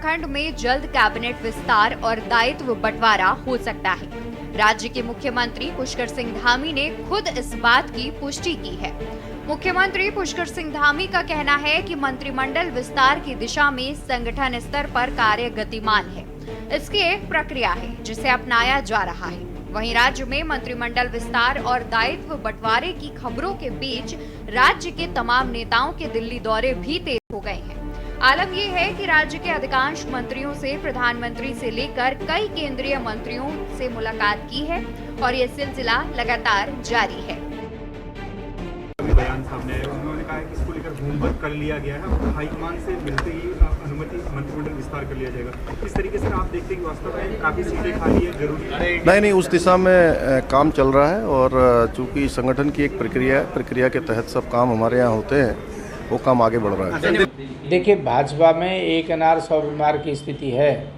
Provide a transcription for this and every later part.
उत्तराखंड में जल्द कैबिनेट विस्तार और दायित्व बंटवारा हो सकता है। राज्य के मुख्यमंत्री पुष्कर सिंह धामी ने खुद इस बात की पुष्टि की है। मुख्यमंत्री पुष्कर सिंह धामी का कहना है कि मंत्रिमंडल विस्तार की दिशा में संगठन स्तर पर कार्य गतिमान है। इसकी एक प्रक्रिया है जिसे अपनाया जा रहा है। वहीं राज्य में मंत्रिमंडल विस्तार और दायित्व बंटवारे की खबरों के बीच राज्य के तमाम नेताओं के दिल्ली दौरे भी तेज हो गए हैं। आलम यह है कि राज्य के अधिकांश मंत्रियों से प्रधानमंत्री से लेकर कई केंद्रीय मंत्रियों से मुलाकात की है और ये सिलसिला लगातार जारी है। बयान सामने आया, उन्होंने कहा है कि इसको लेकर होमवर्क कर लिया गया है, हाईकमान से मिलते ही अनुमति मंत्रिमंडल विस्तार कर लिया जाएगा। इस तरीके से आप देखते हैं कि वास्तव में काफी सीटें खाली है, जरूरी नहीं, उस दिशा में काम चल रहा है और चूंकि संगठन की एक प्रक्रिया के तहत सब काम हमारे यहाँ होते हैं, वो काम आगे बढ़ रहा है। देखिए, भाजपा में एक अनार 100 बीमार की स्थिति है।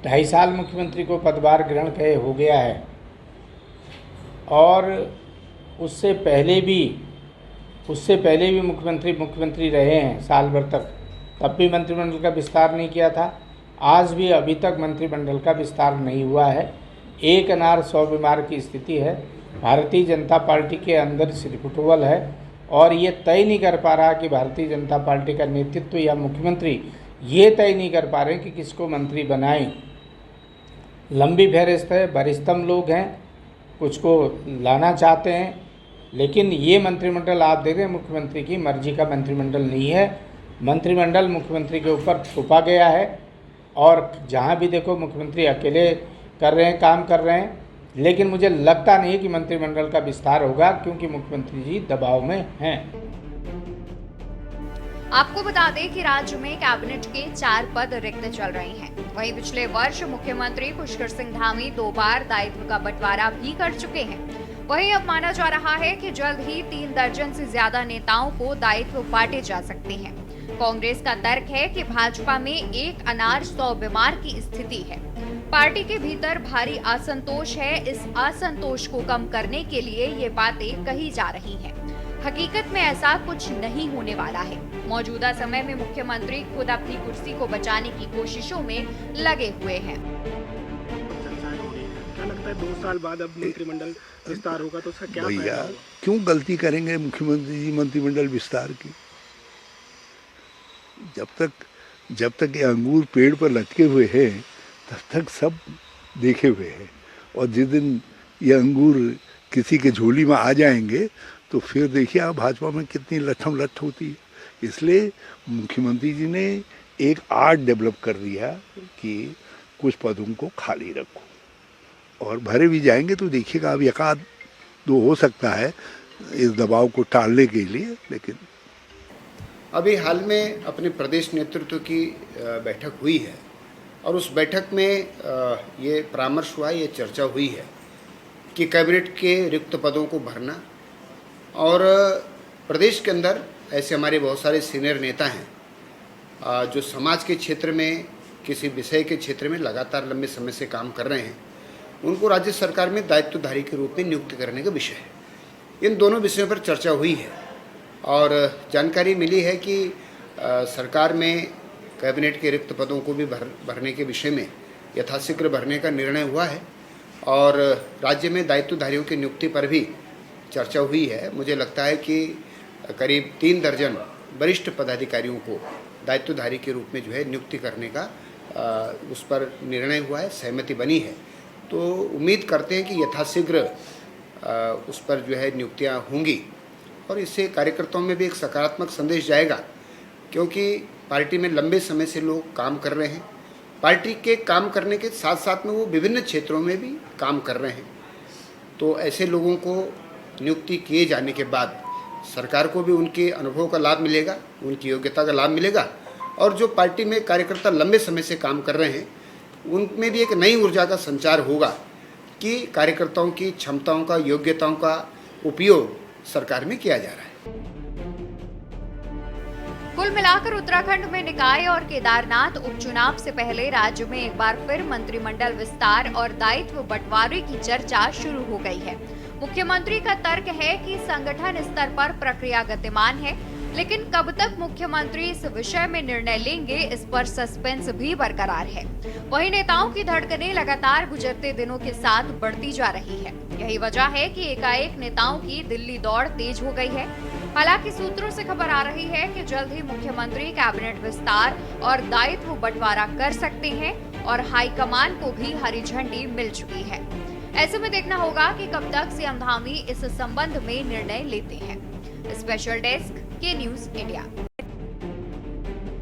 2.5 साल मुख्यमंत्री को पदभार ग्रहण किए हो गया है और उससे पहले भी मुख्यमंत्री रहे हैं साल भर तक, तब भी मंत्रिमंडल का विस्तार नहीं किया था। आज भी अभी तक मंत्रिमंडल का विस्तार नहीं हुआ है। एक अनार 100 बीमार की स्थिति है। भारतीय जनता पार्टी के अंदर सिरफुटबल है और ये तय नहीं कर पा रहा कि भारतीय जनता पार्टी का नेतृत्व या मुख्यमंत्री ये तय नहीं कर पा रहे कि किसको मंत्री बनाएं। लंबी फहरिस्त है, वरिष्ठतम लोग हैं, कुछ को लाना चाहते हैं, लेकिन ये मंत्रिमंडल आप देख रहे हैं मुख्यमंत्री की मर्जी का मंत्रिमंडल नहीं है। मंत्रिमंडल मुख्यमंत्री के ऊपर थोपा गया है और जहाँ भी देखो मुख्यमंत्री अकेले काम कर रहे हैं। लेकिन मुझे लगता नहीं है कि मंत्रिमंडल का विस्तार होगा, क्योंकि मुख्यमंत्री जी दबाव में हैं। आपको बता दें कि राज्य में कैबिनेट के 4 पद रिक्त चल रहे हैं। वहीं पिछले वर्ष मुख्यमंत्री पुष्कर सिंह धामी 2 बार दायित्व का बंटवारा भी कर चुके हैं। वहीं अब माना जा रहा है कि जल्द ही 3 दर्जन से ज्यादा नेताओं को दायित्व बांटे जा सकते हैं। कांग्रेस का तर्क है कि भाजपा में एक अनार 100 बीमार की स्थिति है। पार्टी के भीतर भारी असंतोष है। इस असंतोष को कम करने के लिए ये बातें कही जा रही हैं। हकीकत में ऐसा कुछ नहीं होने वाला है। मौजूदा समय में मुख्यमंत्री खुद अपनी कुर्सी को बचाने की कोशिशों में लगे हुए हैं। क्या लगता है 2 साल बाद अब मंत्रिमंडल विस्तार होगा तो उसका क्या भैया क्यों गलती करेंगे मुख्यमंत्री जी मंत्रिमंडल विस्तार की? जब तक ये अंगूर पेड़ पर लटके हुए हैं तब तक सब देखे हुए हैं, और जिस दिन ये अंगूर किसी के झोली में आ जाएंगे तो फिर देखिए आप भाजपा में कितनी लठम लठ होती है। इसलिए मुख्यमंत्री जी ने एक आर्ट डेवलप कर दिया कि कुछ पदों को खाली रखो, और भरे भी जाएंगे तो देखिएगा अब 1-2 हो सकता है इस दबाव को टालने के लिए। लेकिन अभी हाल में अपने प्रदेश नेतृत्व की बैठक हुई है और उस बैठक में ये परामर्श हुआ, ये चर्चा हुई है कि कैबिनेट के रिक्त पदों को भरना, और प्रदेश के अंदर ऐसे हमारे बहुत सारे सीनियर नेता हैं जो समाज के क्षेत्र में किसी विषय के क्षेत्र में लगातार लंबे समय से काम कर रहे हैं। उनको राज्य सरकार में दायित्वधारी के रूप में नियुक्त करने का विषय है। इन दोनों विषयों पर चर्चा हुई है और जानकारी मिली है कि सरकार में कैबिनेट के रिक्त पदों को भी भरने के विषय में यथाशीघ्र भरने का निर्णय हुआ है और राज्य में दायित्वधारियों की नियुक्ति पर भी चर्चा हुई है। मुझे लगता है कि करीब 3 दर्जन वरिष्ठ पदाधिकारियों को दायित्वधारी के रूप में जो है नियुक्ति करने का उस पर निर्णय हुआ है, सहमति बनी है। तो उम्मीद करते हैं कि यथाशीघ्र उस पर जो है नियुक्तियां होंगी और इससे कार्यकर्ताओं में भी एक सकारात्मक संदेश जाएगा, क्योंकि पार्टी में लंबे समय से लोग काम कर रहे हैं। पार्टी के काम करने के साथ साथ में वो विभिन्न क्षेत्रों में भी काम कर रहे हैं। तो ऐसे लोगों को नियुक्ति किए जाने के बाद सरकार को भी उनके अनुभव का लाभ मिलेगा, उनकी योग्यता का लाभ मिलेगा, और जो पार्टी में कार्यकर्ता लंबे समय से काम कर रहे हैं उनमें भी एक नई ऊर्जा का संचार होगा कि कार्यकर्ताओं की क्षमताओं का, योग्यताओं का उपयोग सरकार में किया जा रहा है। कुल मिलाकर उत्तराखंड में निकाय और केदारनाथ उपचुनाव से पहले राज्य में एक बार फिर मंत्रिमंडल विस्तार और दायित्व बंटवारे की चर्चा शुरू हो गई है। मुख्यमंत्री का तर्क है कि संगठन स्तर पर प्रक्रिया गतिमान है। लेकिन कब तक मुख्यमंत्री इस विषय में निर्णय लेंगे, इस पर सस्पेंस भी बरकरार है। वहीं नेताओं की धड़कनें लगातार गुजरते दिनों के साथ बढ़ती जा रही है। यही वजह है कि एकाएक नेताओं की दिल्ली दौड़ तेज हो गई है। हालांकि सूत्रों से खबर आ रही है कि जल्द ही मुख्यमंत्री कैबिनेट विस्तार और दायित्व बंटवारा कर सकते हैं और हाईकमान को भी हरी झंडी मिल चुकी है। ऐसे में देखना होगा कि कब तक सीएम धामी इस संबंध में निर्णय लेते हैं। स्पेशल डेस्क के न्यूज इंडिया।